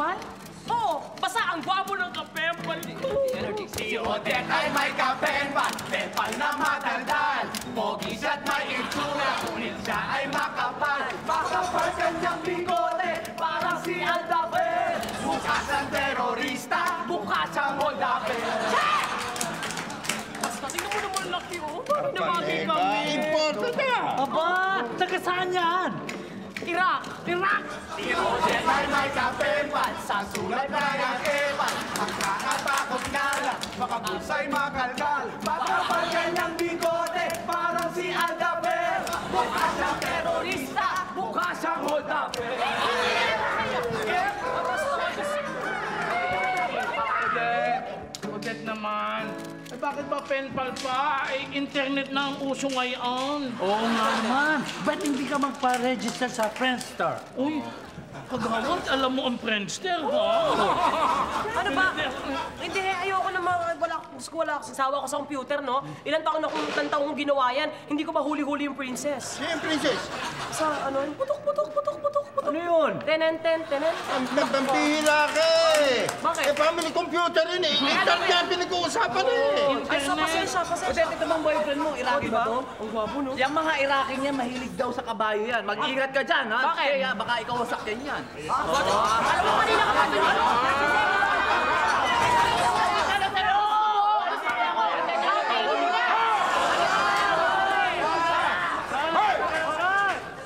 kapempal? Oo, basta ang gwapo ng kapempal ko. Si Odette ay may kapempal, pempal na matandal. Pogi siya't may itsura, ngunit siya ay makapal. Makapal kanyang bigote, parang si Aldaper. Mukha siyang terorista, mukha siyang Aldaper. Basta tingnan mo naman laki, oh. Bakit nabagi kami? Important na! Aba, taga saan yan? Iraq! Si Odette ay may kapempal, sa sulat na yakepal. Magkakatakot nga lang, makabusay makalkal. Makapal kanyang bigote, parang si Aldaper. Mukha siyang terorista, mukha siyang Aldaper. Odette naman. Eh, bakit ba penpal pa? Eh, internet na ang uso ngayon. Oo nga naman. Ba't hindi ka magpa-register sa Friendster? Uy, kagawad, alam mo ang Friendster, ha? Ano ba? Hindi, ayoko na wala ako sasawa ko sa computer, no? Ilang taon kong ginawa yan. Hindi ko pa huli-huli yung princess. Sino yung princess? Sa ano, putok. Ano yun? Tenen. Nagpambihila ka eh! Bakit? Eh, family computer yun eh! Internet niya ang pinag-uusapan eh! Ay, pasensya. Odette, ito bang boyfriend mo? Iraqi ba to? Ang gwapo, no? Yung mga Iraqi niya, mahilig daw sa kabayo yan. Mag-ingat ka dyan, ha? Bakit? Kaya baka ikaw wasakyan yan. Alam mo, kanina ka pa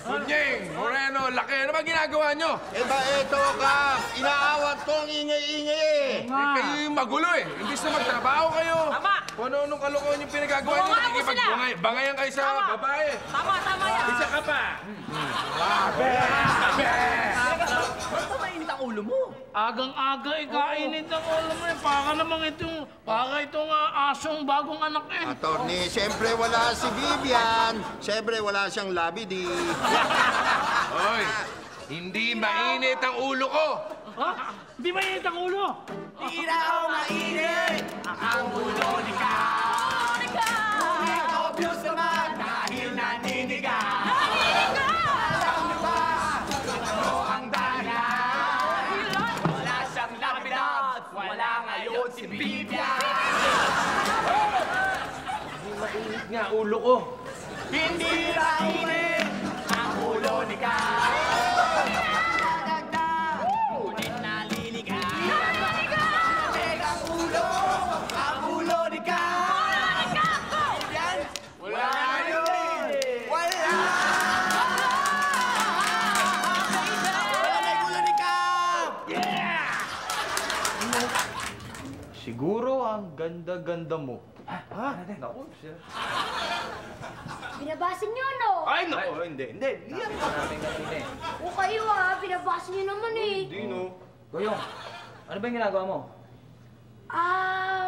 Kunyeng, Moreno, laki. Ano ba ginagawa nyo? Eh ba, eto ka! Inaawat ko ang ingay-ingay eh! Eh, kayo yung magulo eh. Imbis na magtrabaho kayo. Tama. Kung ano-anong kalokohan yung pinagagawa nyo, Bunga mo sila. bangayan kayo sa Tama. babae. Tama yan. Isa ka pa. Ba't ba mainit ang ulo mo? Agang-aga, ikainit ang ulo mo eh. Para itong asong bagong anak eh. Attorney, siyempre wala si Vivian. Siyempre wala siyang labidi. Hoy, hindi mainit ang ulo ko. Ha? Di ba init ang ulo? Di raw mainit ang ulo ni Ka. Ngunit obvious naman dahil naniniga. Alam niyo ba kung ano ang dahilan? Wala siyang lapidab, wala ngayon si Vivian. Mainit nga ulo ko. Hindi raw mainit ang ulo ni Ka. Ngunit naliliga. Ang ulo ni Ka. Yan. Wala yun. Wala may ulo ni Ka. Siguro ang ganda-ganda mo. Ha? Naku, siya. Binabasa niyo, no? Ay, naku, hindi. Yan. O kayo, binabasa niyo naman eh. Hindi, no. Goyong, ano ba yung ginagawa mo?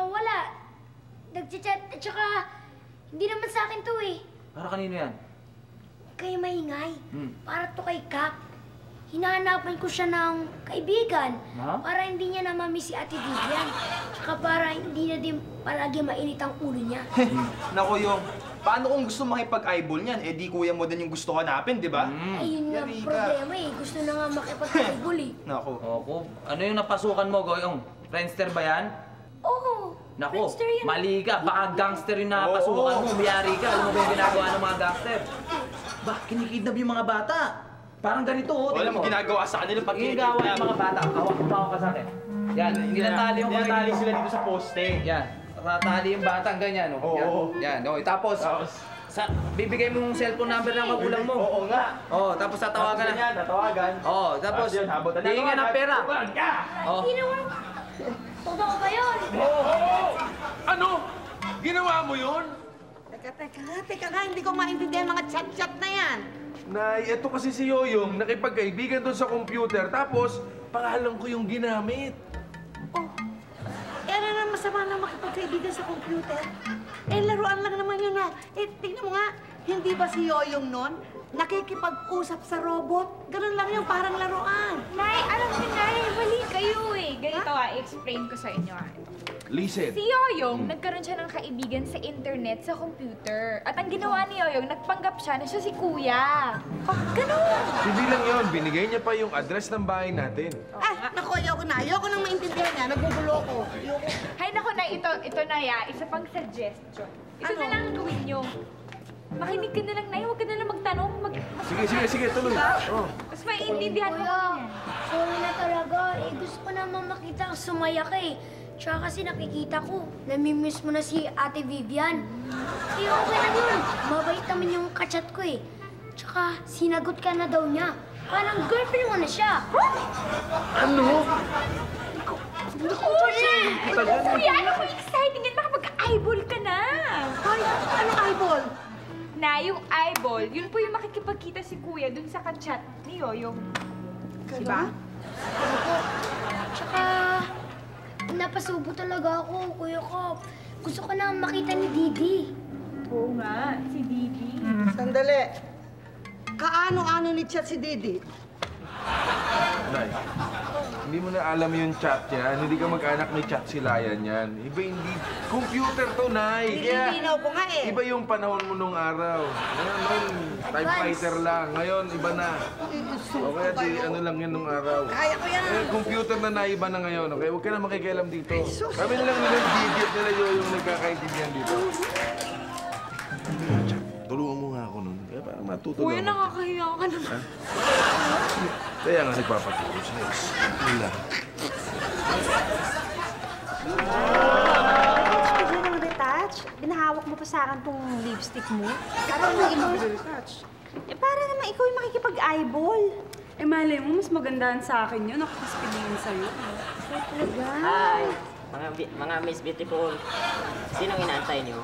Wala. Nag-chat at saka hindi naman sa akin to eh. Para kanino yan? Kayo maingay. Para to kay Kap. Hinahanapan ko siya ng kaibigan. Ha? Para hindi niya namamiss si Ate Vivian. Tsaka para hindi na din palagi mainit ang ulo niya. Naku, yung, paano kung gusto makipag-eyeball niyan? Eh, di kuya mo din yung gusto hanapin, di ba? Ayun nga Yari ka. problema eh. Gusto na nga makipag-eyeball eh. Naku. Opo. Ano yung napasukan mo, Goyong? Friendster ba yan? Oo. Naku, Friendster yan. mali ka. Baka gangster yung napasukan mo. Mayari ka. Alam mo ba yung ginagawa ng mga gangster? Ba, kinikidnap yung mga bata. Parang ganito, oh. Wala tingnan mo ginagawa sa kanila pag Ginagawa yung mga bata. Hawak ka sa akin. Yan, ginatali sila dito sa poste. Yan. Tatali yung batang ganyan, oh. Oo. Yan, oh. Tapos, bibigay mo yung cellphone number ng magulang mo. Oo nga. Oh, tapos tatawagan na. Yan, tatawagan. Oh, tapos, Yun, habutan na hihingan ng pera. Oh. Ginawa. Totoo ba yun? Ano? Ginawa mo yun? Teka nga, hindi ko maintindihan mga chat-chat na yan. Nay, ito kasi si Yoyong nakipagkaibigan doon sa computer, tapos pangalan ko yung ginamit. Oh, ano na masama na makipagkaibigan sa computer? Eh, laruan lang naman yun ha. Eh, tingnan mo nga, hindi ba si Yoyong nun? Nakikipag-usap sa robot? Ganun lang yung parang laruan. Nay, alam niyo, Nay, mali kayo eh. Ganito i-explain ko sa inyo. Listen. Si Yoyong, nagkaroon siya ng kaibigan sa internet, sa computer. At ang ginawa ni Yoyong, nagpanggap siya na siya si Kuya. Ganun! Hindi lang yun, binigay niya pa yung address ng bahay natin. Ah, naku, ayoko na. Ayoko nang maintindihan niya. Nagugulo ko. Ayoko. Hay nako na, ito na ya, isa pang suggestion. Ito na lang ang gawin niyo. Makinig ka na lang, Nay. Huwag ka na lang magtanong. Sige, tuloy. Oh. Mas maiintindihan mo Kuya, niya. sorry na talaga. Gusto ko naman makita kang sumaya ka eh. Tsaka kasi nakikita ko, namimiss mo na si Ate Vivian. Eh, okay na yun. Mabait naman yung kachat ko eh. Tsaka sinagot ka na daw niya. Parang girlfriend mo na siya. Ano? Kuya, ano ko exciting yan? Makapag-eyeball ka na. Hoy, anong eyeball? Na, yung eyeball, yun po yung makikipagkita si Kuya dun sa kachat ni Yoyong. Diba? Tsaka, napasubo talaga ako, Kuya Kap. Gusto ko na makita ni Didi. Oo nga, si Didi. Sandali. Kaano-ano ni chat si Didi? Nay, hindi mo na alam yung chat yan. Hindi ka mag-anak ni chat si Layan yan. Iba hindi. Computer to, Nay. Kaya, Ilinaw ko nga eh. iba yung panahon mo nung araw. Ngayon, typewriter lang. Ngayon, iba na. O kaya di, ano lang yan nung araw. Kaya ko yan. Computer na naiba na ngayon. Okay, huwag ka na makikialam dito. Kami na lang nila gigit nila yung nagkakaintindihan dito. Tulungan mo nga ako nun. Kaya parang matutulungan. Kuya, nakakahiya ka naman. Kaya nga nagpapatulong siya. Wala. Bigyan ng retouch. Binahawak mo pa sa akin tong lipstick mo. Parang nag retouch. Para naman ikaw yung makikipag-eyeball. Malay mo, mas magandahan sa akin yun. Ako mas piliin sa'yo. Talaga? Hi, mga Miss Beautiful. Sinong inaantay niyo?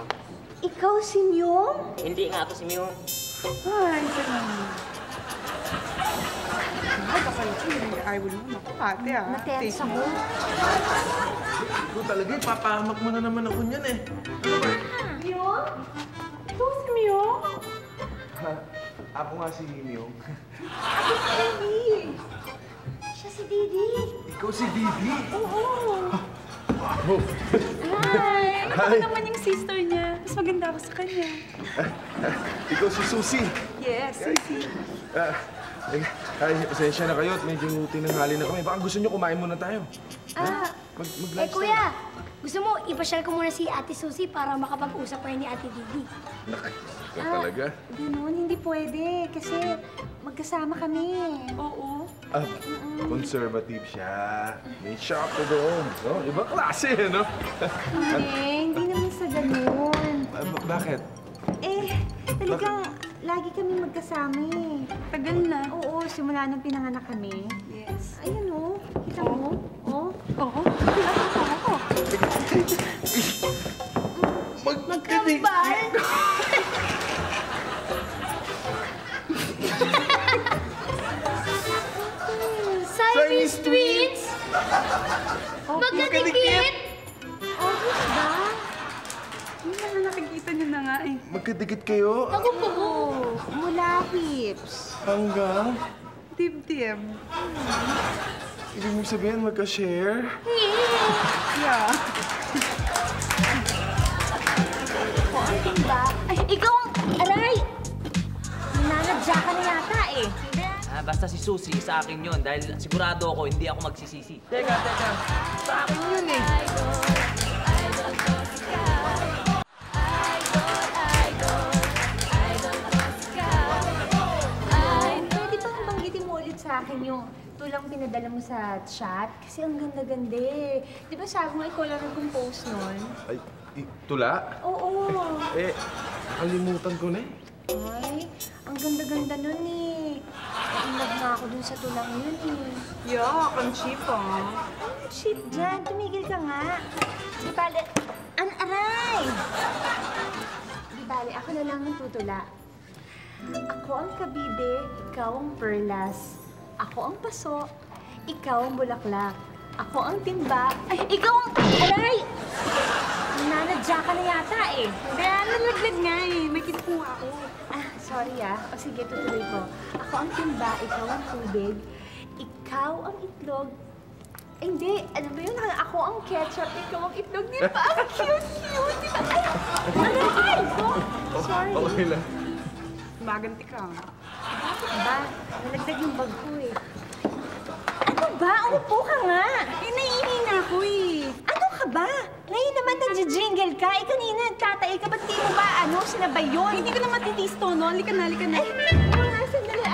Ikaw si Myong? Hindi nga ako si Myung. Ay, salamat. Ay, baka yung eyeball mo. Naku, ate ah. Natensa mo? Ikaw talaga, ipapahamak mo na naman ako niyan eh. Myung? Ikaw si Myung? Ako nga si Myung. Ako si Didi. Siya si Didi. Ikaw si Didi? Oo. Wow. Hi! Ano ba naman yung sister niya? Mas maganda ako sa kanya. Ikaw si Susie. Yes, Susie. Ay, pasensya na kayo at medyo tinanghali na kami. Baka gusto nyo kumain muna tayo. Mag-lunch Kuya, gusto mo ipasyal ko muna si Ate Susie para makapag-usap pa ni Ate Didi. Talaga? Ganun, hindi pwede. Kasi magkasama kami. Oo. Conservative siya. May shop to doon. No? Ibang klase, no? Hindi naman sa ganun. Bakit? Talagang lagi kami magkasama eh. Tagal na. Oo, simula nung pinanganak kami. Yes. Ayun oh. Kita mo? Oh. Oo. Magkambal! Siamese twins! Magkadikit! Obvious ba? Hindi naman nakikita niyo na nga eh. Magkadikit kayo? Ako po! Mula hips. Hanggang? Dib-dib. Ibig mong sabihin magka-share? Yeah. Ba? Ay, ikaw ang... Aray! Nanadya ka na yata eh. Basta si Susie, sa akin yun. Dahil sigurado ako, hindi ako magsisisi. Teka. Sa akin yun eh. Pwede bang banggitin mo ulit sa akin yung tulang pinadala mo sa chat? Kasi ang ganda-ganda eh. Di ba sabi mo ikaw lang nag-compose nun? Ay, tula? Oo. Nakalimutan ko na eh. Ay, ang ganda-ganda nun eh. Nainag na ako dun sa tulang yun eh. Yuck, ang cheap ah. Ang cheap dyan. Tumigil ka nga. Di bale, aray! Di bale, ako na lang ang tutula. Ako ang kabide, ikaw ang perlas. Ako ang paso, ikaw ang bulaklak. Ako ang timba, ay, ikaw ang... Aray! Nanadya ka na yata eh. Kaya nalaglag nga eh. May kinukuha ako. Sorry ah. O sige, tutuloy ko. Ako ang timba, ikaw ang tubig. Ikaw ang itlog, Hindi, alam mo yun, ako ang ketchup, ikaw ang itlog, di ba? Ang cute, di ba? Ay! Sorry. Okay lang. Maganti ka. Bakit ba? Nalagdag yung bag ko eh. Ano ba? Umupo ka nga. Naiihi na ako eh. Ano ka ba? Ngayon naman nag-jingle ka. Eh kanina nagtatay ka. Ba't di mo ba sinabay yun? Hindi ko na matitiis to, no? Halika na, halika na. Ay, mga sandali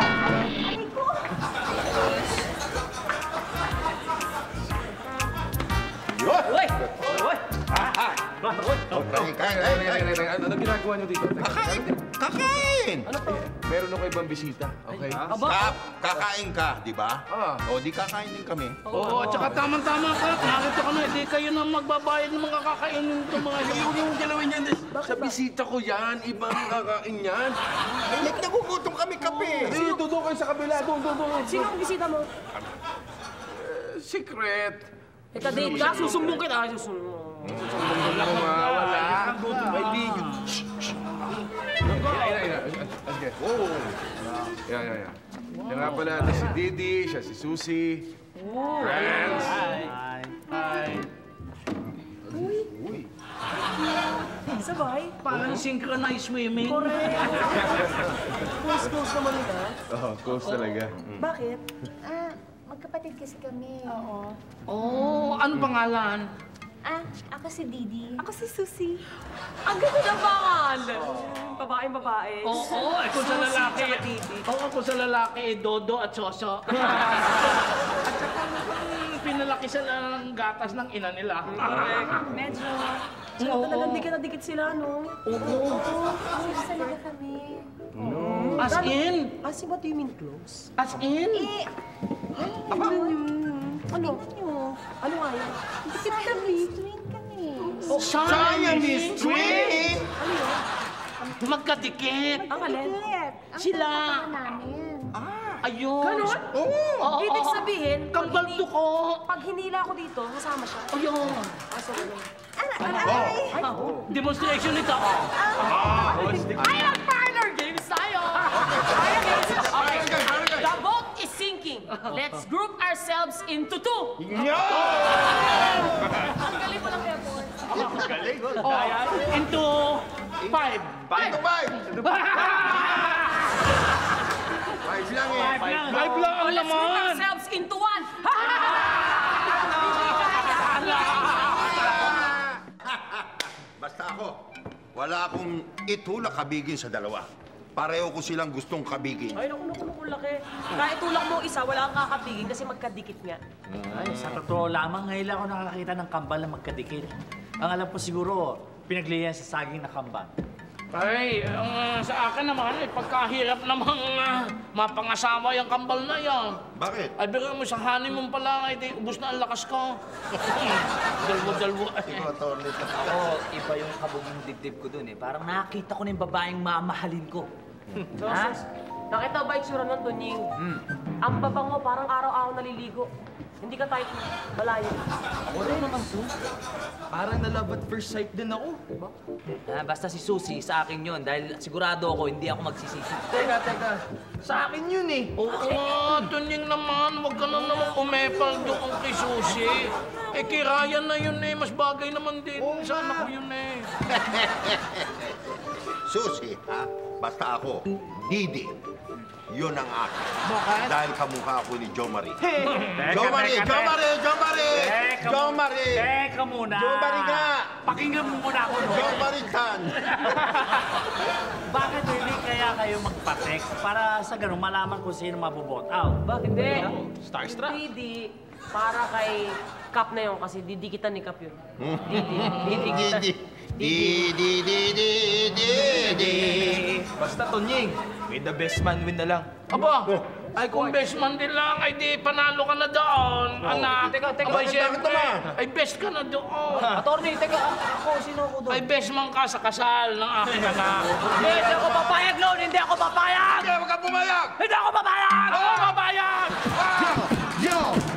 Aray ko. Uy! Uy! Ano ginagawa niyo dito? Kakain! Meron ako ibang bisita, okay? Kakain ka, di ba? O, di kakain din kami. Oo, at saka tamang-tama ka. Nakita ko na, di kayo na magbabayad ng mga kakainin ng mga yung galawin yan. Sa bisita ko yan, ibang kakain yan. Nagugutom kami kape. Doon kayo sa kabila, doon. Sino ang bisita mo? Secret. Date ka, susumbong kita. Susumbong lang wala. Kaibigan. Okay. Oh. Yeah. Yan nga pala, ito si Didi, siya si Susie. Friends. Hi. Uy. Sabay? Parang synchronized swimming. Correct. Close naman nila. Oo, close talaga. Bakit? Magkapatid kasi kami. Oo. Oh, ano pangalan? Ako si Didi. Ako si Susie. Ang ganda ng pangalan. Babae. Oo, kung sa lalaki. Kung sa lalaki, Dodo at Soso. At saka pinalaki sila ng gatas ng ina nila. Medyo. Talagang dikit na dikit sila, no? Oo. Close talaga kami. As in? As in, what do you mean close? As in? Ano nga yun? Dikit kami. Twin kami. Siamese twin! Ano yun? Magkadikit. Ang alin? Sila. Namin. Ayun. Ganon? Oo. Ibig sabihin, Kambal ko. pag hinila ako dito, kasama siya. Ayun. Demonstration nito. Ayan, parlor games tayo! Parlor games. Okay. The boat is sinking. Let's group ourselves into two. Ang galing mo lang kaya, boy. Into five. Five. Five lang ang Let's group laman. ourselves into one. Basta ako, wala akong itulak kabigin sa dalawa. Pareho ko silang gustong kabigin. Ay, naku, laki. Kahit tulak mo isa, wala kang kakapigin kasi magkadikit nga. Ay, sa totoo lamang, ngayon lang ako nakakita ng kambal na magkadikit. Ang alam ko siguro, pinaglihan sa saging na kambal. Ay, sa akin naman, pagkahirap namang mapangasawa yung kambal na yan. Bakit? Ay, bigay mo sa honeymoon pa lang, ay di, ubus na ang lakas ko. Dalwa. Ako, iba yung kabuging dibdib ko dun eh. Parang nakita ko na yung babaeng mamahalin ko. Nakita ba itsura nun, Tunying? Ang babango, parang araw-araw naliligo. Hindi ka type malayo. Ako rin naman, Sus. Parang na love at first sight din ako. Diba? Basta si Susie, sa akin yun. Dahil sigurado ako, hindi ako magsisisi. Teka. Sa akin yun eh. Oo, Tunying naman, huwag ka na naman umepal doon kay Susie. Eh, kay Ryan na yun eh, mas bagay naman din. Sa anak ko yun eh. Susi, ha? Basta ako, Didi. Yun ang akin. Bakit? Dahil kamukha ako ni Jo Marie. Teka muna. Jo Marie nga! Pakinggan mo muna ako, no? Jo Marie-chan! Bakit hindi kaya kayo magpa-text para sa ganun malaman kung sino mabobot out? Bakit? Hindi. Starstruck. Didi, para kay Cap na yun kasi didikitan ni Cap yun. Didi. Basta, Tonying, may the best man win na lang. Aba, ay kung best man din lang, ay di panalo ka na doon, anak. Teka. Abay, siyempre, ay best ka na doon. Attorney, teka, sino ako doon? Ay best man ka sa kasal ng aking anak. Hindi ako papayag noon! Hindi ako papayag! Hindi ka pumayag! Hindi ako papayag! Ako papayag!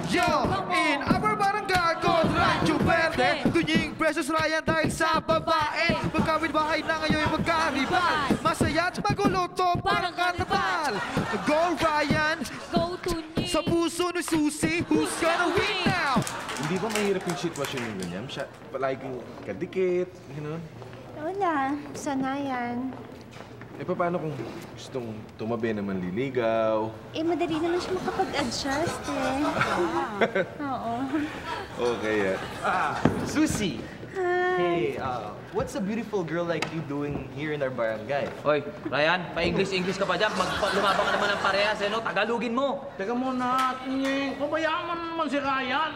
Yo! In our barangay, Conradyo Verde Tunying versus Ryan dahil sa babae Magkawit bahay na ngayon magkaribal Masaya at magulo to parang karnaval Go Ryan! Go Tunying! Sa puso ni Susie, who's gonna win now? Hindi ba mahirap yung sitwasyon yung ganyan? Siya, palaging kadikit, gano'n. Wala, sanayan. Eh, paano kung gustong tumabi na manliligaw? Eh, madali naman siya makapag-adjust eh. Oo. Okay, Susie! Hi. Hey, what's a beautiful girl like you doing here in our barangay? Hoy, Ryan, pa-English ka pa dyan. Lumabang ka naman ng parehas, eh, no? Tagalogin mo. Teka muna, Nying. Pabayaan mo naman si Ryan.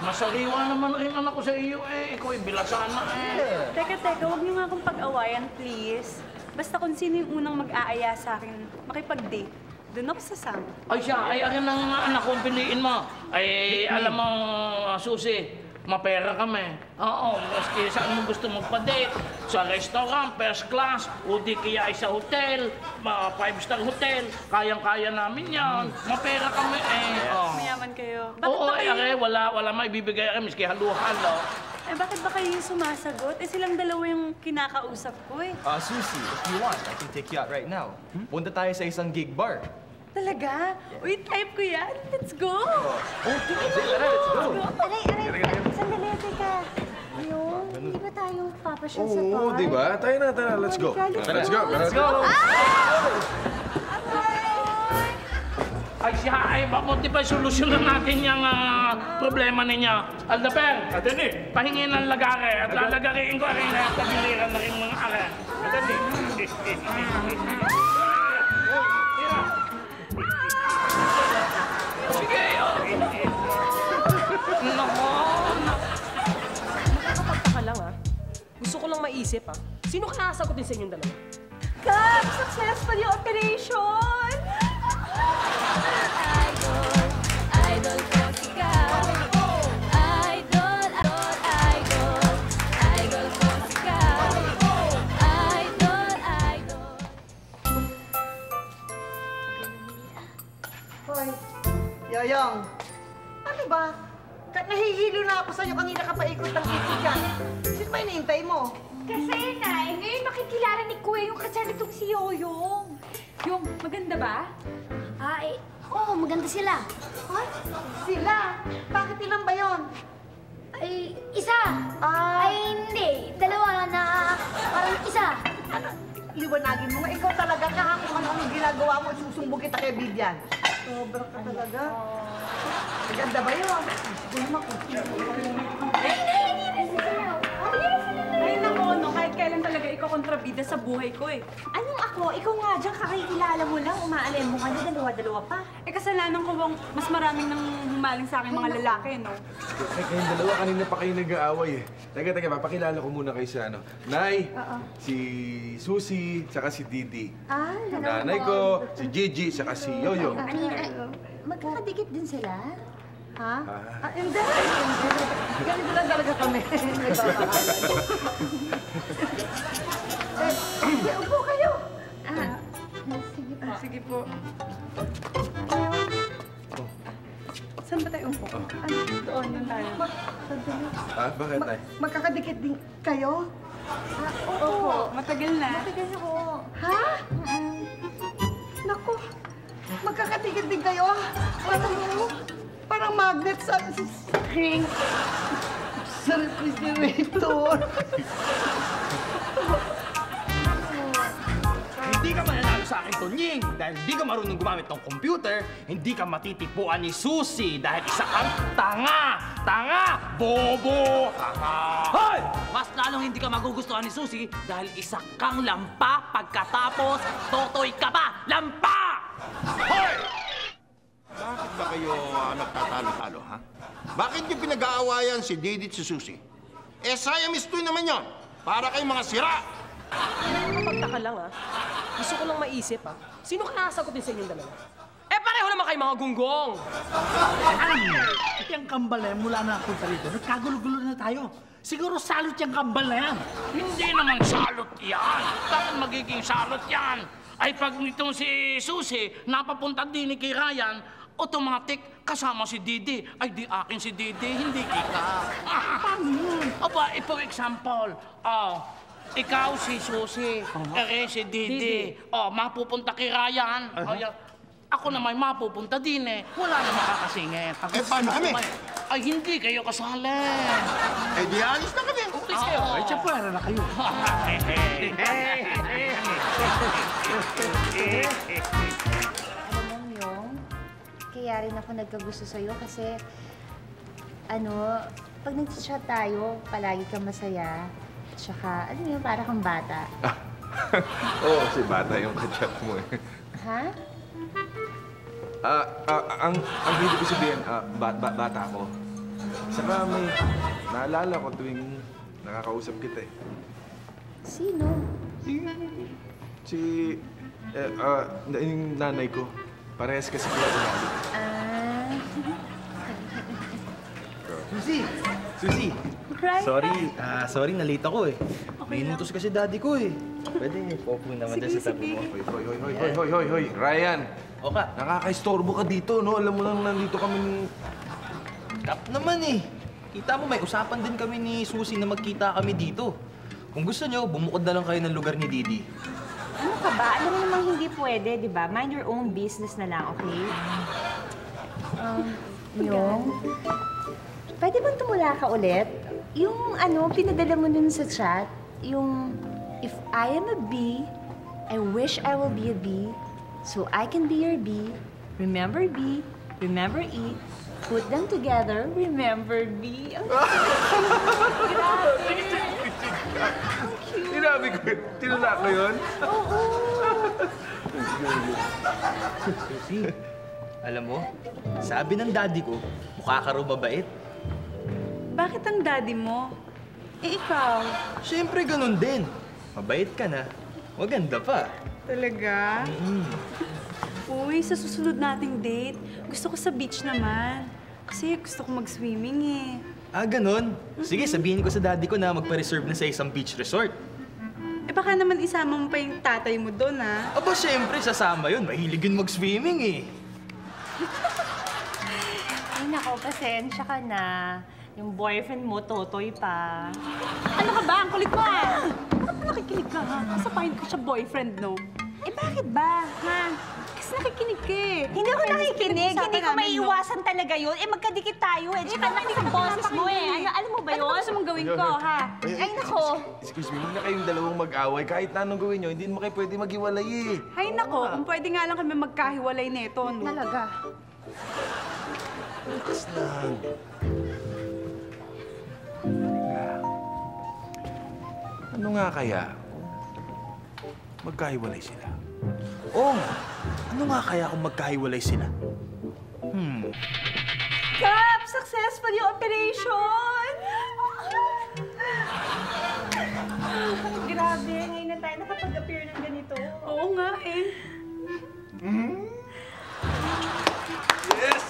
Masariwa naman rin anak ko sa iyo eh. Ikaw ay bilasana eh. Teka, huwag niyo nga akong pag-awayan, please. Basta kung sino yung unang mag-aaya sa akin, makipag-date. Doon ako sasama. Ay siya, ay akin ang anak kong piliin mo. Ay, alam mo, Susie, mapera kami. Oo, maski saan mo gusto magpa-date. Sa restaurant, first class, o di kaya ay sa hotel, 5-star hotel. Kayang-kaya namin yan. Mapera kami eh. Oh. Mayaman kayo. Bakit Oo, ba kayo? wala maibibigay kami, miski halo-halo. Eh, bakit ba kayo yung sumasagot? Eh, silang dalawa yung kinakausap ko eh. Susie, if you want, I can take you out right now. Punta tayo sa isang gig bar. Talaga? Uy, type ko yan. Let's go! Let's go! Aray, sandali, teka. Yun, hindi ba tayo papasyal sa bar? Oo, di ba? Tayo na. Let's go. Let's go. Let's go! Ay siya, ay mabuti pa solusyonan natin yung problema ninyo. Aldaper, Adeni, pahingin ng lagare at lalagariin ko rin at tagiliran na rin mga are. Adeni. Sige, Nakakapagtaka lang Gusto ko lang maisip Sino ka nakasagutin sa inyong dalawa? Kap, successful yung operation! Idol ko sigaw. Idol ko sigaw. Idol. Hoy, Yoyong, ano ba? Nahihilo na ako sa'yo kanina ka paikot ng isip dyan. Sino ba hinihintay mo? Kasi, Nay, ngayon makikilala ni Kuya yung kasal nitong si Yoyong. Yung, maganda ba? Oo, maganda sila. Ay, sila? Bakit ilan ba yun? Ay, isa. Ay, hindi. Dalawa na parang isa. Ano? Liwanagin mo nga, ikaw talaga kahapon anong ginagawa mo, susumbong kita kay Vivian. Sobra ka talaga. Maganda ba yun? Sige naman kung Ay, naku, no, kahit kailan talaga ikaw kontrabida sa buhay ko eh. Anong ako? Ikaw nga dyan, kakikilala mo lang, umaalin mo ka na, dalawa-dalawa pa. Eh, kasalanan ko bang mas maraming nang humaling sa akin mga lalaki, no? Eh, kayong dalawa, kanina pa kayo nag-aaway eh. Teka, papakilala ko muna kayo sa Nay, si Susie, saka si Didi. Nanay ko, si Gigi, saka si Yoyo. Magkakadikit din sila? Ha? Hindi. Ganito lang talaga kami. Upo kayo. Sige po. Saan ba tayo upo? Doon tayo. Bakit, Nay? Magkakadikit din kayo? Opo, matagal na. Matagal na ko. Ha? Naku, magkakadikit din kayo? Parang magnet sa ring. Sa refrigerator. Hindi ka mananalo sa akin, Tonying. Dahil hindi ka marunong gumamit ng computer, hindi ka matitipuan ni Susie dahil isa kang tanga! Tanga! Bobo! Tanga! Hoy! Mas lalong hindi ka magugustuhan ni Susie dahil isa kang lampa pagkatapos totoy ka pa! Lampa! Hoy! Bakit ba kayo nagtatalo-talo, ha? Bakit niyo pinag-aawayan si Didi at si Susie? Eh, Siamese twin naman yon. Para kayong mga sira! Nakakapagtaka lang Gusto ko lang maisip Sino ka nakasagutin sa inyong dalawa? Eh, pareho naman kayo mga gunggong! Alam mo, yung kambal na yan, mula na punta rito, nagkagulo-gulo na tayo. Siguro salot yung kambal na yan. Hindi naman salot yan. Bakit magiging salot yan? Ay pag nitong si Susie, napapunta din ni kay Ryan, automatic kasama si Didi. Ay di akin si Didi, hindi kita. Paano yun? Aba, for example, ikaw si Susie, si Didi. Mapupunta kay Ryan. Ako na may mapupunta din eh. Wala na makakasingit. Paano kami? Ay, hindi kayo kasali. Di alis na kami. Please kayo. Ay, tsapwera na kayo. Alam mo, Myong, kaya rin ako nagkagusto sa'yo kasi, pag nag-chat tayo, palagi kang masaya. Tsaka, alam mo yun, para kang bata. Oo, kasi bata yung kachat mo eh. Ha? Ang hindi ko sabihin, bata ako. Saka may naalala ko tuwing nakakausap kita eh. Sino? Yung nanay ko. Parehas kasi kaya ugali. Susi! Right. Sorry, na-late ako eh. May inutos kasi daddy ko eh. Pwede, popo naman dyan sa tabi mo. Hoy! Ryan! O ka? Nakaka-istorbo ka dito, no? Alam mo lang nandito kami Kap naman eh. Kita mo, may usapan din kami ni Susi na magkita kami dito. Kung gusto nyo, bumukod na lang kayo ng lugar ni Didi. Ano ka ba? Alam mo namang hindi pwede, di ba? Mind your own business na lang, okay? Myong, pwede bang tumula ka ulit? Yung pinadala mo dun sa chat, yung if I am a bee, I wish I will be a bee, so I can be your bee. Remember bee, remember eat, put them together, remember bee. Sinabi ko, tinula ko yun? Oo. Susi, alam mo, sabi ng daddy ko, mukha ka raw mabait. Bakit ang daddy mo? Eh, ikaw? Siyempre, ganun din. Mabait ka na. Maganda pa. Talaga? Uy, sa susunod nating date, gusto ko sa beach naman. Kasi gusto ko mag-swimming eh. Ganun? Sige, sabihin ko sa daddy ko na magpa-reserve na sa isang beach resort. Eh, baka naman isama mo pa yung tatay mo doon, ah. Aba, siyempre, sasama yun. Mahilig yun mag-swimming eh. Ay, nako, pasensya ka na. Yung boyfriend mo, totoy pa. Ano ka ba? Ang kulit mo, ah! Bakit nakikinig ka, ha? Kasapahin ko siya boyfriend, no? Eh, bakit ba? Ha? Kasi nakikinig ka eh. Hindi ako nakikinig. Hindi ko maiiwasan talaga yun. Eh, magkadikit tayo eh. Tsaka nakinig ang boses mo eh. Alam mo ba yun? Ano ba gusto mong gawin ko, ha? Ay, nako. Excuse me, huwag na kayong dalawang mag-away. Kahit na anong gawin nyo, hindi mo kayo pwede maghiwalay eh. Ay, nako. Kung pwede nga lang kami magkahiwalay nito, no? Talaga. Relax lang. Ano nga kaya kung magkahiwalay sila? Ano nga kaya kung magkahiwalay sila? Kap! Successful yung operation! Grabe, ngayon na tayo nakapag-appear ng ganito. Oo nga eh. Yes!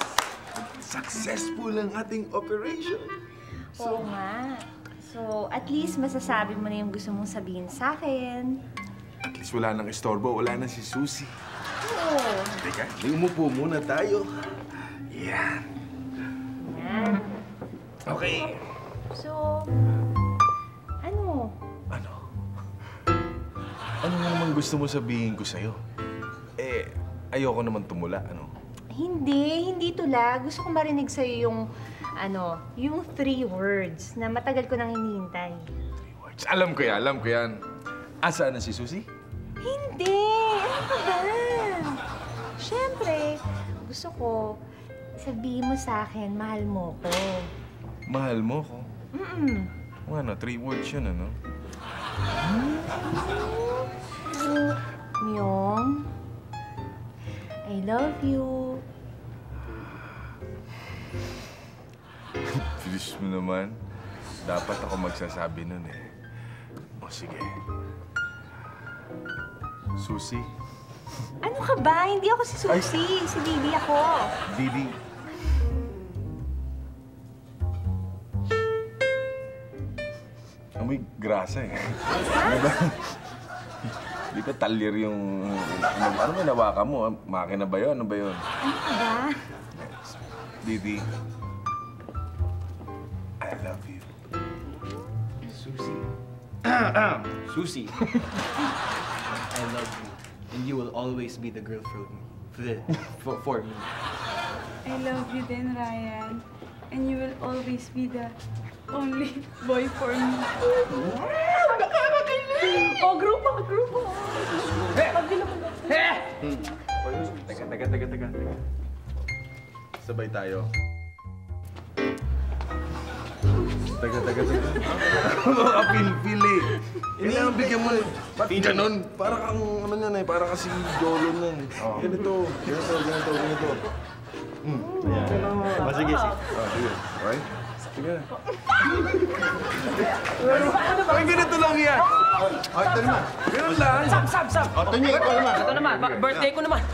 Successful ang ating operation. Oo nga. So, at least masasabi mo na yung gusto mong sabihin sa akin. At least wala nang istorbo, wala na si Susi. Oo. Teka, umupo muna tayo. Yan. Yan. Okay. So, ano? Ano nga naman gusto mo sabihin ko sa'yo? Eh, ayoko naman tumula, ano? Hindi tula. Gusto ko marinig sa'yo yung, yung 3 words na matagal ko nang hinihintay. Alam ko yan. Asaan na si Susi? Hindi! Ano ka ba? Siyempre, gusto ko sabihin mo sa akin, mahal mo ko. Mahal mo ko? Ano, 3 words yun, ano? Myong, I love you. Bilis mo naman. Dapat ako magsasabi nun eh. O sige. Susi? Ano ka ba? Hindi ako si Susi. Si Didi ako. Didi. Amoy grasa eh. Diba? Di ba talir yung... Ano ba nawakan mo? Makina ba yun? Ano ba yun? Ano ka ba? Didi. I love you. Susi. Susi. I love you. And you will always be the girl For me. I love you din, Ryan. And you will always be the only boy for me. Oh, grupo, grupo. Teka. Sabay tayo. Teka. Mga pili. Kailangan bigyan mo. Ba't ganon? Para kang, ano yan eh, para kasi Jolo nun. Ganito. Sige. Sige. Okay? Sige. Ay, ganito lang yan. Ay, ito naman. Ganun lang. Sam! O, Tunying, ikaw naman. Ito naman, birthday ko naman.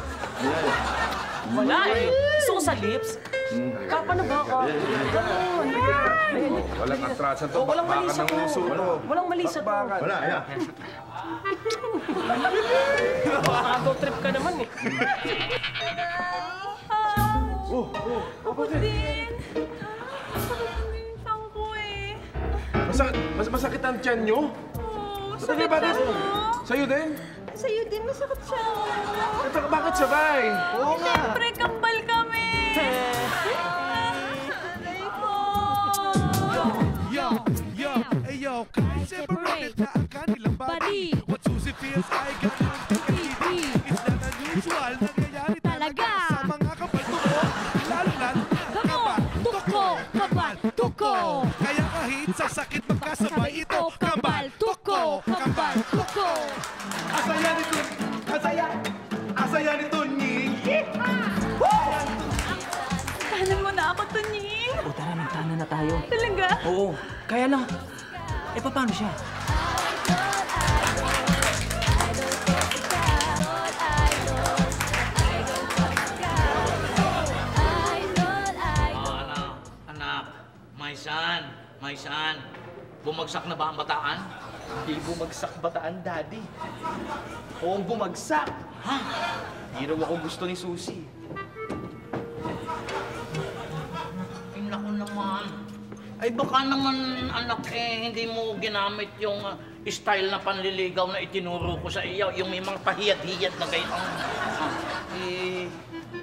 Wala eh. Gusto ko sa lips. Kapa na ba ako? Walang atrasan to. Walang Baka malisa ng to. uso to. Walang malisa to. Wala, yan. Nakaka-go trip ka naman eh. Ako din. Sakit yung tang ko eh. Masakit ang tiyan nyo? Sakit bakit? siya. Sa'yo din? Sa'yo din, masakit siya. Bakit sabay? Oo nga. Siyempre, kambal kami. Yo, kahit separate na ang kanilang body. What Susie feels, I got it's not unusual. Nangyayari talaga sa mga kapal-tuko. Lalo-lalo na kabal-tuko. Kaya kahit sa sakit magkasabay ito, kabal-tuko. Asaya nito, Nying. Tahanan mo na ako, Tunying. O tara, magtahanan na tayo. Talaga? Oo, kaya lang. Paano siya? Anak, my son, bumagsak na ba ang bataan? Hindi bumagsak bataan, Daddy. Oo, bumagsak. Ha? Hindi raw ako gusto ni Susie. Ay, naku naman. Ay, baka naman, anak, hindi mo ginamit yung style na panliligaw na itinuro ko sa iyo, yung may mga pahiyad-hiyad na kayo.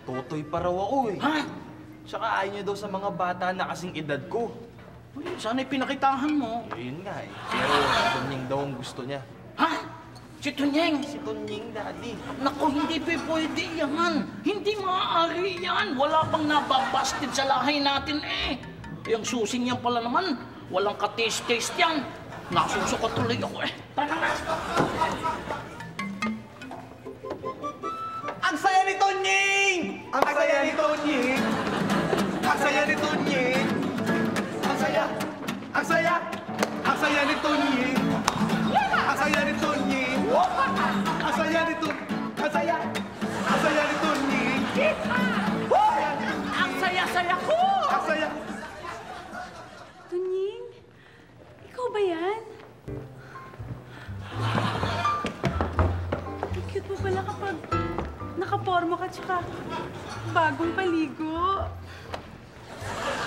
Totoy pa raw ako eh. Ha? Saka ayaw niya daw sa mga bata na kasing edad ko. Sana'y pinakitahan mo. Yun nga eh. Pero Tunying daw ang gusto niya. Ha? Si Tunying? Si Tunying, Daddy. Naku, hindi pwede yan. Hindi maaari yan. Wala pang nababasted sa lahay natin eh. Yung susing yan pala naman, walang ka-taste-taste yan. Nasusuka tuloy ako eh. Tara na. Ang saya ni Tunying! Ang saya ni Tunying! Ang saya ni Tunying! Ang saya! Ang saya! Ang saya ni Tunying! Ang saya ni Tunying! Ang saya ni Tunying! Ang saya! Ang saya ni Tunying! Ang saya-saya ko! Ang saya! Tunying? Ikaw ba yan? Ang cute mo pala kapag nakaporma ka tsaka bagong paligo.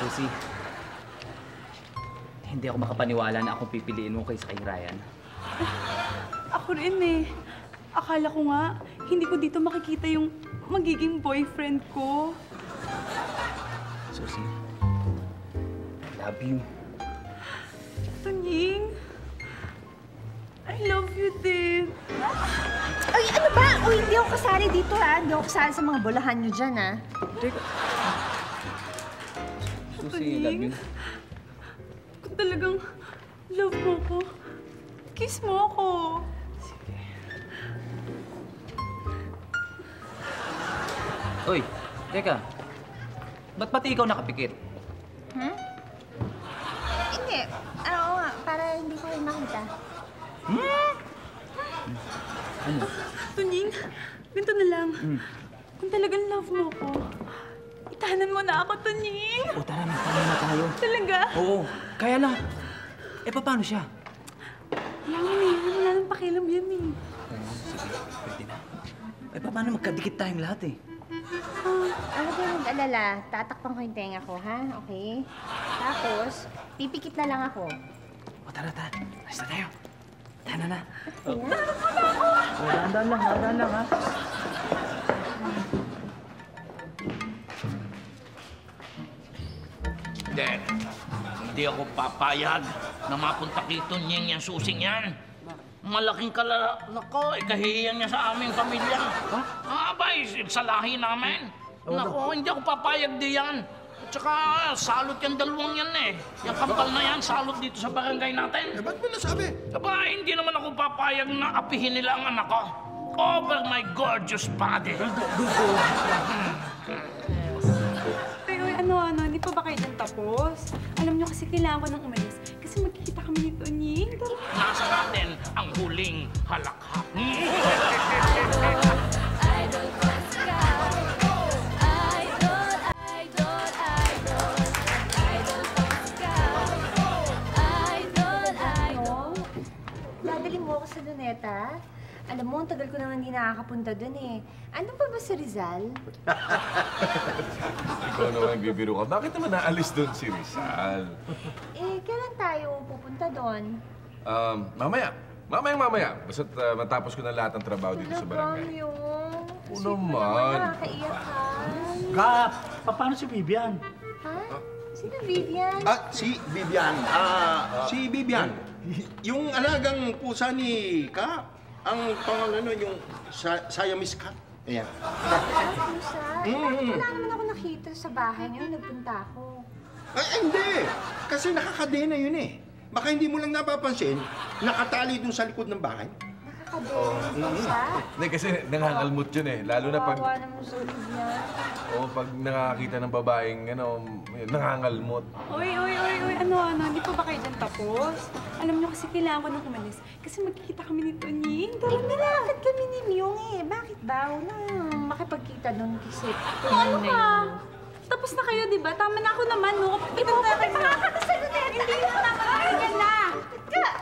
Susie, hindi ako makapaniwala na akong pipiliin mo kaysa kay Ryan. Ako rin eh. Akala ko nga, hindi ko dito makikita yung magiging boyfriend ko. Susie, love you. Tunying, I love you din. Ay, ano ba? Uy, hindi ako kasali dito, ha? Hindi ako kasali sa mga bolahan nyo dyan, ha? Susie, love you. Kung talagang love mo ko, kiss mo ako. Sige. Uy, teka. Ba't pati ikaw nakapikit? Hmm? Hindi. Oo nga, para hindi ko rin makita. Ano? Tunying, ganito na lang. Kung talagang love mo ko, itahanan mo na ako, Tunying. O tara, magtahanan na tayo. Talaga? Oo, kaya lang. Paano siya? Wala nang pakialam yan eh. Sige, pwede na. Paano magkadikit tayong lahat eh? Ano ba yung mag-alala? Tatakpan ko yung tenga ko, ha? Okay? Tapos, pipikit na lang ako. O tara. Alis na tayo. Tara na. Ayan. Dahan-dahan lang ha. Hindi ako papayag na mapunta kito niyang yung susing yan. Malaking nako, ikahihiyan niya sa aming pamilya. Abay, sa lahi namin. Nako, hindi ako papayag diyan. Tsaka, salot yung dalawang yan eh. Yung kampal na yan, salot dito sa barangay natin. Ba't mo nasabi? Aba, hindi naman ako papayag na apihin nila ang anak ko. Over my gorgeous body. Pero ano, hindi pa ba kayo dyan tapos? Alam niyo kasi kailangan ko nang umalis. Kasi magkikita kami ni Tonying. Nasa natin ang huling halakhak. Dadali mo ako sa Luneta? Alam mo, ang tagal ko nang hindi nakakapunta dun eh. Ano pa ba sa Rizal? Ikaw naman bibiro ka. Bakit naman naalis doon si Rizal? Eh, kailan tayo pupunta doon? Mamaya. Basta't matapos ko na lahat ng trabaho dito sa barangay. Oo naman. Nakakaiyak ka. Gap! Paano si Vivian? Ha? Sino Vivian? Si Vivian. Si Vivian. Yung alagang pusa ni Ka. Ang pangalan nun, yung Siamese cat. Ayan. Pusa? Wala naman ako nakita sa bahay niyo. Nagpunta ako. Ay, hindi. Kasi nakakadena yun eh. Baka hindi mo lang napapansin, nakatali dun sa likod ng bahay. Nakakadena pusa? Hindi, kasi nangangalmot yun eh. Lalo na pag... Kawawa naman sa Vivian. Oo, pag nakakita ng babaeng, nangangalmot. Uy, hindi pa ba kayo dyan tapos? Alam niyo kasi kailangan ko nang umalis. Kasi magkikita kami ni Tonying. Nilakad kami ni Myung eh. Bakit daw? Makipagkita doon kasi. Ano ka? Tapos na kayo, di ba? Tama na ako naman, no? Ibang na Sa Luneta! Hindi na naman. Ganyan na.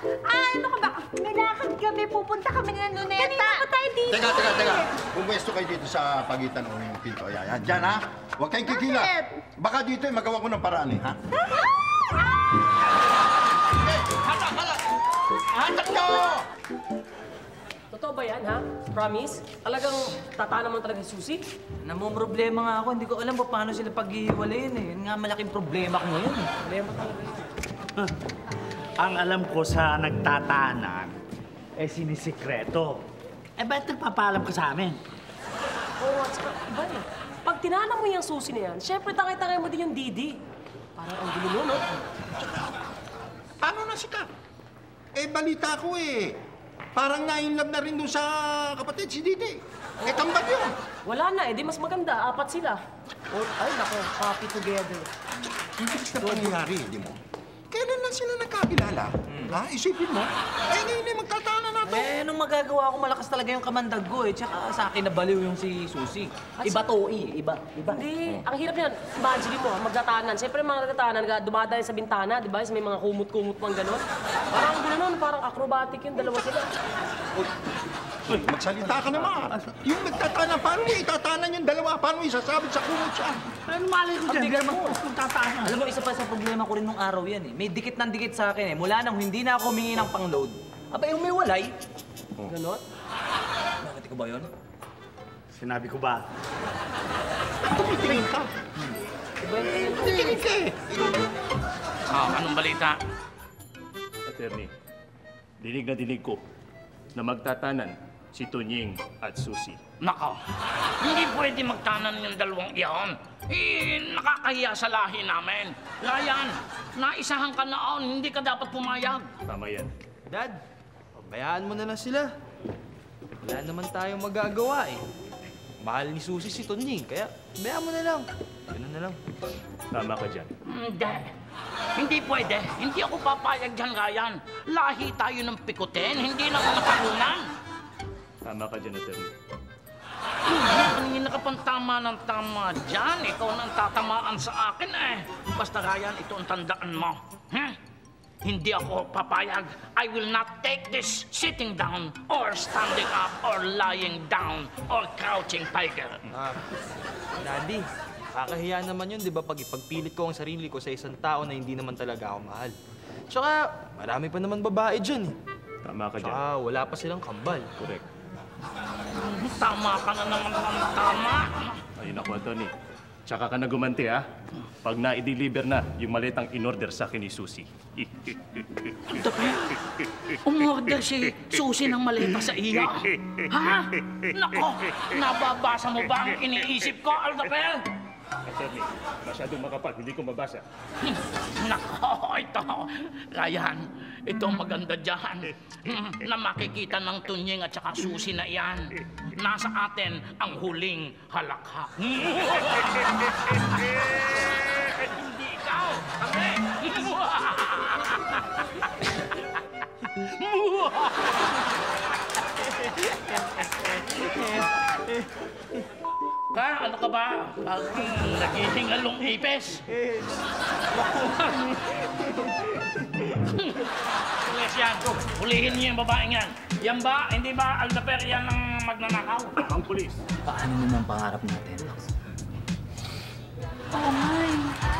ano ka ba? May lakad kami. Pupunta kami ng Luneta. Kanina pa tayo dito. Teka. Pumwesto kayo dito sa pagitan ng pinto. Ayan. Diyan ha. Huwag kayong kikila. Baka dito magawa ko ng paraan eh, ha? Hatak nyo! Totoo ba yan, ha? Promise? Talagang tatana mo talaga si Susi? Namumroblema nga ako. Hindi ko alam paano sila paghihiwalayin eh. Yun nga malaking problema ko ngayon. Problema talaga yan. Ang alam ko sa nagtatanan, sinisikreto. Ba't nagpapaalam ka sa amin? Oo, at saka iba eh. Pag tinana mo yung Susi na yan, syempre tangay-tangay mo din yung Didi. Parang ang gulo mo, no? Paano na si Ka? Balita ko eh. Parang na-inlove na rin doon sa kapatid, si Didi. Kambal yun. Wala na eh, di mas maganda. 4 sila. Ay, nako, happy together. Hindi na pangyayari, di mo? Kailan lang sila nagkakilala? Ha? Isipin mo? Ngayon na magtatana na to. Nung magagawa ko, malakas talaga yung kamandag ko eh. Tsaka sa akin nabaliw yung si Susi. Iba to eh. Iba. Hindi. Ang hirap yan. Imagine mo, magtatanan. Siyempre, mga nagtatanan, dumadaan sa bintana, di ba? May mga kumot-kumot pang gano'n. Parang gano'n, parang acrobatic yung dalawa sila. Magsalita ka naman. Yung nagtatana, paano mo itatanan yung dalawa? Paano mo isasabit sa kumot siya? Ano malay ko dyan? Hindi naman kung tatana. Alam mo, isa pa sa problema ko rin nung araw yan eh. May dikit ng dikit sa akin eh. Mula nang hindi na ako humingi ng pang-load. Aba, yung may walay. Ganon? Bakit ko ba yun? Sinabi ko ba? Tumitingin ka. Tumitingin ka eh. Anong balita? Attorney, dinig ko na magtatanan si Tonying at Susi. Nako, hindi pwede magtanan yung dalawang iyon. Nakakahiya sa lahi namin. Ryan, naisahan ka noon, hindi ka dapat pumayag. Tama yan. Dad, pabayaan mo na lang sila. Wala naman tayong magagawa eh. Mahal ni Susi si Tonying, kaya pabayaan mo na lang. Ganun na lang. Tama ka dyan. Hindi pwede. Hindi ako papayag dyan, Ryan. Lahi tayo ng pikutin, hindi na mga talunan. Tama ka dyan, Attorney. Kanina ka pang tama ng tama dyan. Ikaw nang tatamaan sa akin eh. Basta, Ryan, ito ang tandaan mo. Hindi ako papayag. I will not take this sitting down or standing up or lying down or crouching tiger. Daddy, kakahiya naman yun, di ba? Pag ipagpilit ko ang sarili ko sa isang tao na hindi naman talaga ako mahal. Tsaka, marami pa naman babae dyan eh. Tama ka dyan. Tsaka, wala pa silang kambal. Correct. Tama ka na naman ng tama. Ayun ako, Attorney. Tsaka ka na gumanti, ha? Pag na-deliver na yung maletang in-order sa akin ni Susie. Aldaper, umorder si Susie ng maleta sa iyo. Ha? Nako, nababasa mo ba ang iniisip ko, Aldaper? Attorney, masyadong makapal. Hindi ko mabasa. Nako, ito. Ryan, ito maganda dyan. Na makikita ng Tunying at saka Susie na yan. Nasa atin ang huling halakhak. Hindi ikaw, kami. Ka, ano ka ba? Naghihingalong ipes. Pulis yan. Hulihin niyo yung babaeng yan. Yan ba? Hindi ba, Aldaper, yan ang magnanakaw? Ang pulis. Paano naman pangarap natin? Oo nga eh.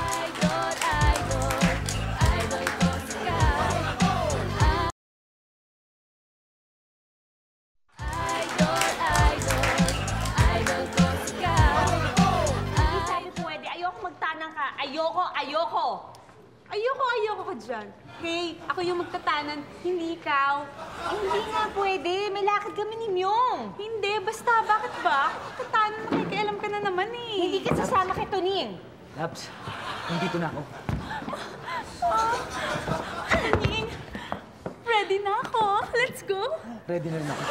Ayoko ka dyan. Hey, ako yung magtatanan, hindi ikaw. Hindi nga pwede. May lakad kami ni Myong. Hindi, basta. Bakit ba? Ako magtatanan, nakikialam ka na naman eh. Hindi ka sasama kay Tuning. Labs, nandito na ako. Tuning, ready na ako. Let's go. Ready na rin ako.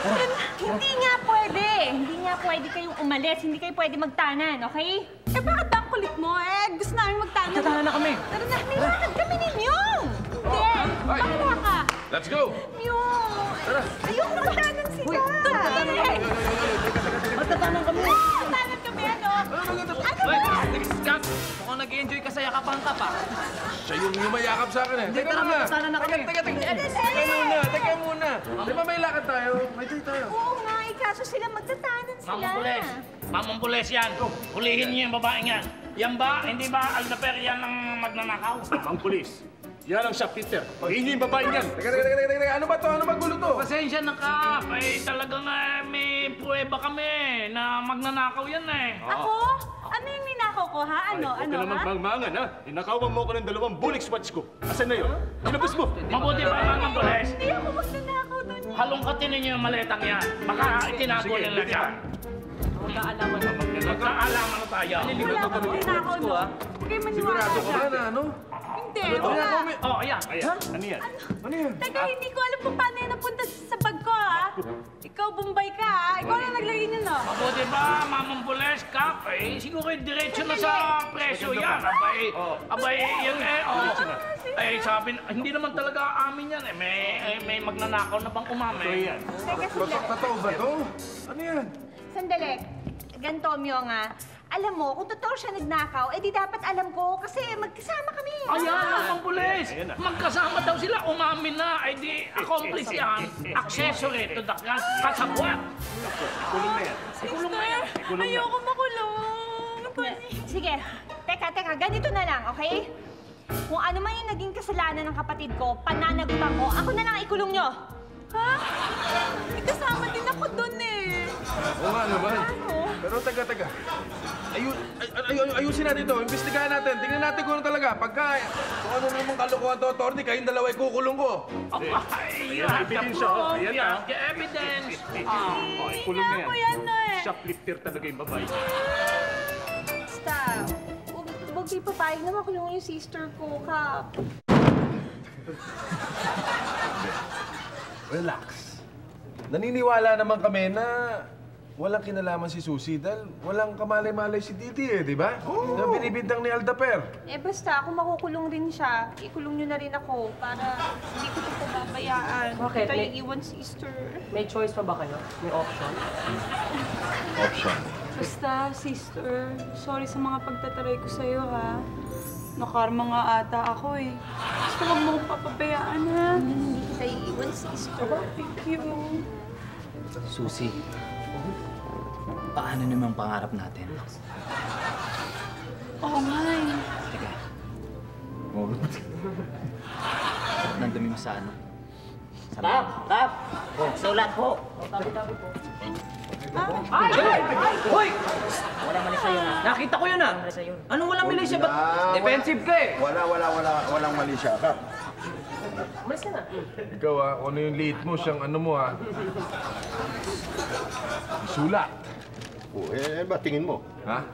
Hindi nga pwede. Hindi nga pwede kayong umalis. Hindi kayo pwede magtanan, okay? Eh, bakit ba ang kulit mo? Eh, gusto namin magtanan. Magtatanan na kami. Tara na, may lakad kami ni Myong. Hindi, bahala ka. Let's go! Myong. Tara. Ayoko magtanan sila. Magtatanan kami. Magtanan kami, ano? Ano ba? Scott, mukhang nag-enjoy ka sa yakapang ka pa. Siya yung yumayakap sa akin eh. Teka tara, muna. magtatanan na kami. Teka muna. Di ba may lakad tayo? May day tayo. Oo nga, ikaso sila magtatanan sila. Mamang pulis yan. Hulihin niyo yung babaeng yan. Yan ba? Hindi ba, Aldaper, yan ang magnanakaw? Ang pulis. Yan ang shopkeeper. Pag-ingin yung babaeng yan. Teka. Ano ba to? Ano ba gulo to? Pasensya na ka. Eh, talagang may pruweba kami na magnanakaw yan eh. Ako? Ano yung ninakaw ko, ha? Ano? Huwag Ano, ka naman ha? mangmangan, ha? Ninakawan mo ako ng 2 Bullix watch ko. Asan na yun? Ilabas mo! Mabuti ba, mamang pulis? Hindi ako magnanakaw doon. Halongkatin ninyo yung maletang yan. Baka itinago nila dyan. Magkaalaman na. Magkaalaman na tayo. Wala akong ninakaw doon. Huwag kayo maniwala Sigurado ka ba dyan. na ano? Hindi, Oh, wala. ayan. Ayan. Ano yan? Ano yan? Teka, hindi ko alam kung paano yan napunta sa bag ko, ha? Ikaw, Bombay ka, ha? Ikaw na naglagay niyo, no? Mabuti ba, mamang pulis, Kap? Eh, siguro diretso na sa preso yan. Abay, yan Eh, sabi, hindi naman talaga amin yan eh. May magnanakaw na bang umami? yan. Teka, sandali. Totoo ba to? Ano yan? Sandali. Ganto, Myong, alam mo, kung totoo siya nagnakaw, eh di dapat alam ko kasi magkasama kami. Ayan, mamang pulis! Magkasama daw sila, umamin na. Ay di, accomplice yan. Accessory to the crime. Kasabwat. Kulong na yan. Kulong na yan. Ayoko makulong. Sige, teka, ganito na lang, okay? Kung ano man yung naging kasalanan ng kapatid ko, pananagutan ko, ako na lang ikulong nyo. Ha? May kasama din ako doon, eh. Oo nga naman. Pero taga. Ayusin natin ito. Imbestigahan natin. Tingnan natin kung ano talaga. Kung ano namang kalokohan to, attorney, kayong dalawa ikukulong ko. Ayan, Evidence, oh. Ayan, ah. evidence. Kulong na Ako yan. yan, eh. Shoplifter talaga yung babae. Basta, huwag kayo papayag na makulong yung sister ko, Kap. Relax. Naniniwala naman kami na walang kinalaman si Susie dahil walang kamalay-malay si Didi eh, di ba? Na binibintang ni Aldaper. Eh basta, kung makukulong rin siya, ikulong niyo na rin ako para hindi ko ito pababayaan. Bakit? Ito yung iwan sister. May choice pa ba kayo? May option? Basta, sister, sorry sa mga pagtataray ko sa'yo, ha? Nakarma nga ata ako, eh. Basta huwag mo akong papabayaan, ha? Hindi kita iiwan, sister. Thank you. Susie, paano naman pangarap natin? Oo nga, eh. Teka. Nandami mo sa ano? Kap! Sulat po! Ay! Hoy! Walang mali sa'yo na. Nakita ko yun ah! Walang mali sa'yo. Anong walang mali siya? Ba't defensive ka eh? Walang mali siya ka. Umalis ka na. Ikaw kung ano yung late mo, siyang ano mo sulat. Ba tingin mo? Ha?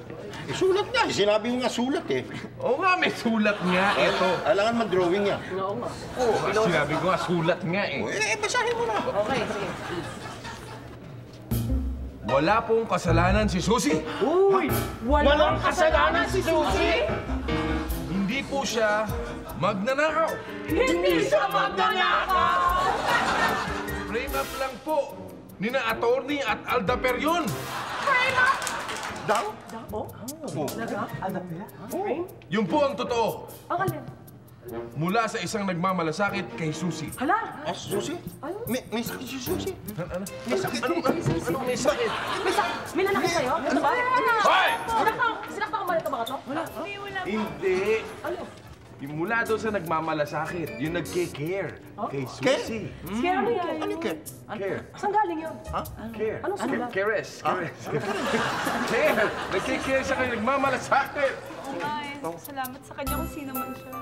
Sulat nga, sinabi mo nga sulat eh. Oo nga, may sulat nga. Ito. Alangan mag-drawing niya. Oo nga. Sinabi ko nga, sulat nga eh. Basahin mo na. Okay, sige. Wala pong kasalanan si Susie. Uy! Walang kasalanan si Susie? Hindi po siya magnanakaw. Hindi siya magnanakaw! Frame up lang po ni na attorney at Aldaper yun. Frame up! Daw? Oh? Talaga? Frame? Yun po ang totoo. Ang alin? Mula sa isang nagmamalasakit kay Susie. Hala! Susie? May sakit si Susie? Ano? May sakit? Ano may sakit? May lalaki sa'yo? Ano ba? Hoy! Sinakta ka ba nito mga to? Wala. Hindi. Yung mula doon sa nagmamalasakit, yung nagke-care kay Susie. Care ano yan? Ano ka? Care. Saan galing yun? Care. Anong sulat? Cares. Care. Nagke-care siya kay nagmamalasakit. Oo nga eh. Salamat sa kanya kung sino man siya.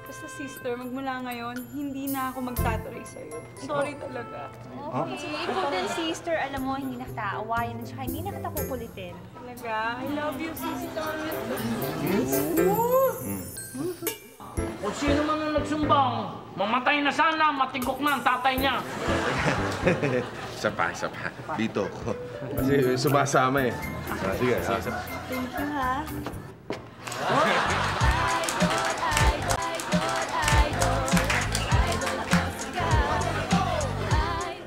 Basta sister, magmula ngayon, hindi na ako magtatuloy sa'yo. Sorry talaga. Okay. Ikaw din, sister, alam mo, hindi na kita aawayan at saka hindi na kita kukulitin. Talaga? I love you, sister. Kung sino man ang nagsumbang, mamatay na sana, matigok na ang tatay niya. Isa pa. Dito. Kasi sumasama eh. Sige, Thank you, ha?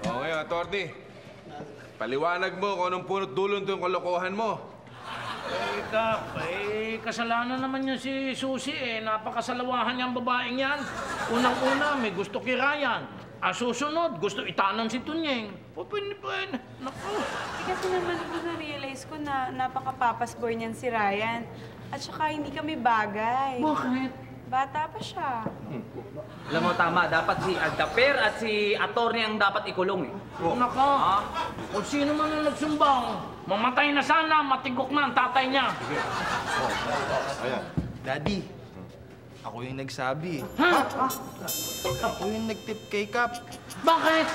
Okay, attorney. Paliwanag mo kung anong punot dulon itong kalokohan mo. Kasalanan naman yun si Susie eh. Napakasalawahan niyang babaeng yan. Unang-una, may gusto kay Ryan. Susunod, gusto itanan si Tunyeng. Pwede. Naku. Kasi naman ko na-realize ko na napaka-papas boy niyan si Ryan. At saka hindi kami bagay. Bakit? Bata pa siya. Alam mo, tama. Dapat si Aldaper at si attorney ang dapat ikulong eh. Nako. Kung sino man ang nagsumbang, mamatay na sana, matigok na ang tatay niya. Ayan. Daddy, ako yung nagsabi. Ako yung nagtip kay Cap. Bakit?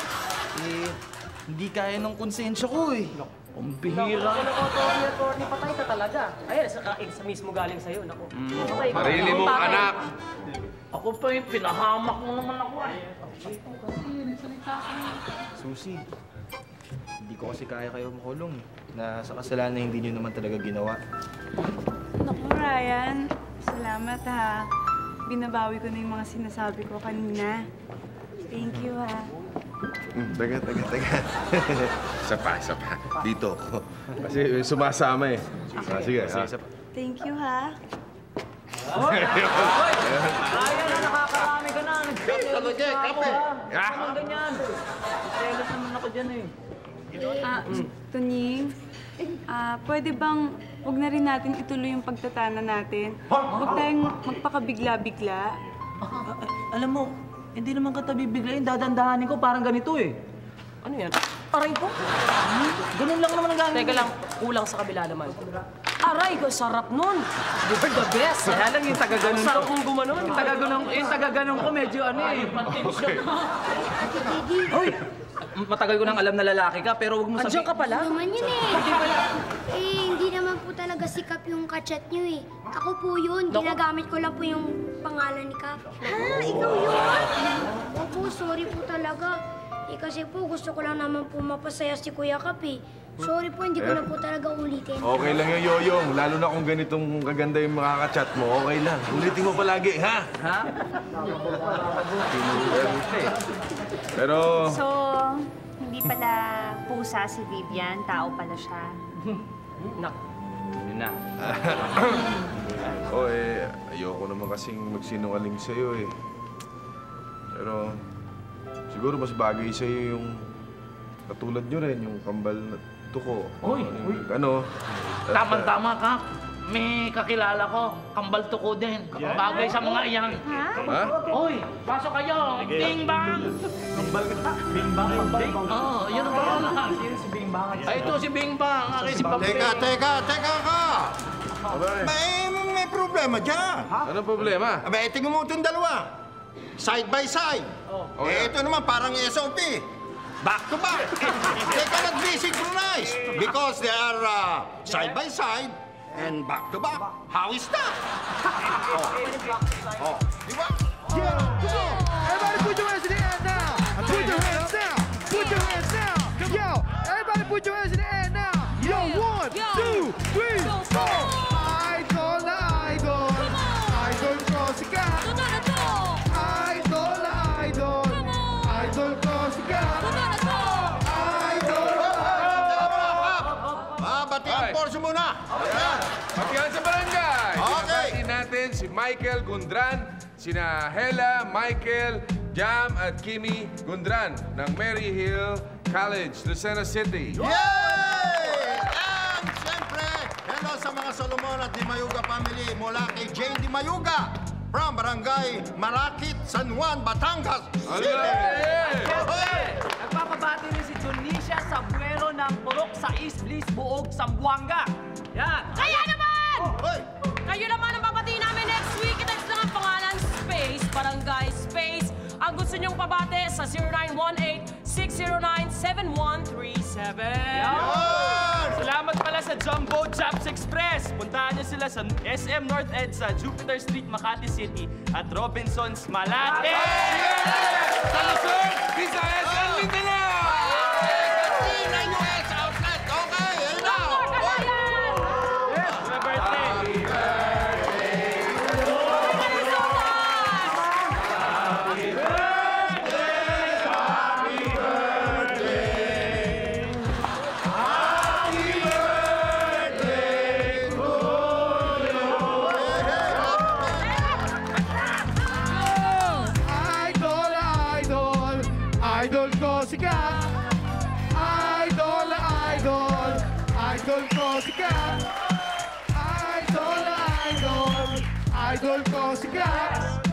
Hindi kaya ng konsensya ko eh. Ang bihira. Attorney, patay ka talaga. Ayan, sa mismo galing sa'yo. Naku. Okay, Sarili mong anak. Ako pa yung pinahamak mo naman ako eh. Susie, hindi ko kasi kaya kayo makulong eh. Na sa kasalanan hindi nyo naman talaga ginawa. Naku, Ryan. Salamat ha. Binabawi ko na yung mga sinasabi ko kanina. Thank you ha. Teka. Isa pa. Dito. Kasi sumasama eh. Sige. Thank you ha. Ryan, nakakarami ka na. Talaga, kape. Ano ganyan? Selos naman ako dyan eh. Tunying, pwede bang huwag na rin natin ituloy yung pagtatana natin? Huwag tayong magpakabigla-bigla. Alam mo, hindi naman kita bibiglayin. Dadandahanin ko parang ganito eh. Ano yan? Aray ko? Ganun lang naman ang gagawin. Teka lang, kulang sa kabila naman. Aray ko, sarap nun. You're the best. Kaya lang yung taga-ganon ko. Sarap kong gumanon. Yung taga-ganon ko medyo ano eh. Okay. Hoy! Matagal ko nang alam na lalaki ka, pero huwag mo sabihin. Andiyan ka pala? Naman yun eh. Hindi naman po talaga si Cap yung kachat niyo eh. Ako po yun. Ginagamit ko lang po yung pangalan ni Cap. Ha? Ikaw yun? Opo, sorry po talaga. Kasi po gusto ko lang naman po mapasaya si Kuya Cap eh. Sorry po, hindi ko na po talaga ulitin. Okay lang yung yoyong. Lalo na kung ganitong kaganda yung makaka-chat mo. Okay lang. Ulitin mo palagi, ha? Ha? Pero... So, hindi pala pusa si Vivian, tao pala siya. Yun na. Ayoko naman kasing magsinungaling sa'yo eh. Pero... siguro mas bagay sa'yo yung... katulad nyo rin, yung kambal na tuko. Uy! Ano? Tama ka. may kakilala ko, kambal tuko din. Bagay sa mga iyan. Ha? Oy, pasok kayo. Bing Bang! Kambal ka? Bing Bang? Oo, yun ang pangalan. Sino si Bing Bang? Ay, ito si Bing Bang. Akin si Papi. Teka ka! May problema dyan. Anong problema? Abay, tingnan mo itong dalawa. Side by side. Ito naman parang SOP. Back to back. They cannot be synchronized because they are side by side and back to back. How is that? Di ba? Yo, come on! Everybody put your hands in the air now! Put your hands now! Put your hands now! Yo, everybody put your hands in the air now! Yo, 1, 2, 3, 4! Idol na idol! Idol ko sikat! Idol na idol! Idol ko sikat! Idol na Batihan porso muna. Batihan sa barangay! Okay. Bati natin si Michael Gundran, sina Hela, Michael, Jam at Kimi Gundran ng Mary Hill College, Lucena City. Yay! And siyempre, hello sa mga Solomon at Di Mayuga family mula kay Jane Di Mayuga from Barangay Marakit, San Juan, Batangas City. Nagpapabati rin si Jonicia Sabuero ng Purok sa East Bliss, Buog, Zamboanga. Yan. Kaya naman! Kayo naman ang papatiin namin next week. Text lang ang pangalan, Space, Barangay Space. Ang gusto niyong pabate sa 0918-609-7137. Salamat pala sa Jumbo Chops Express. Puntahan niyo sila sa SM North EDSA, Jupiter Street, Makati City at Robinsons, Malate. Sa Luzon, Visayas and Mindanao! US outlet. Okay, ayun na. Happy birthday! Idol ko sikat! Idol na idol! Idol ko sikat! Idol na idol! Idol ko sikat!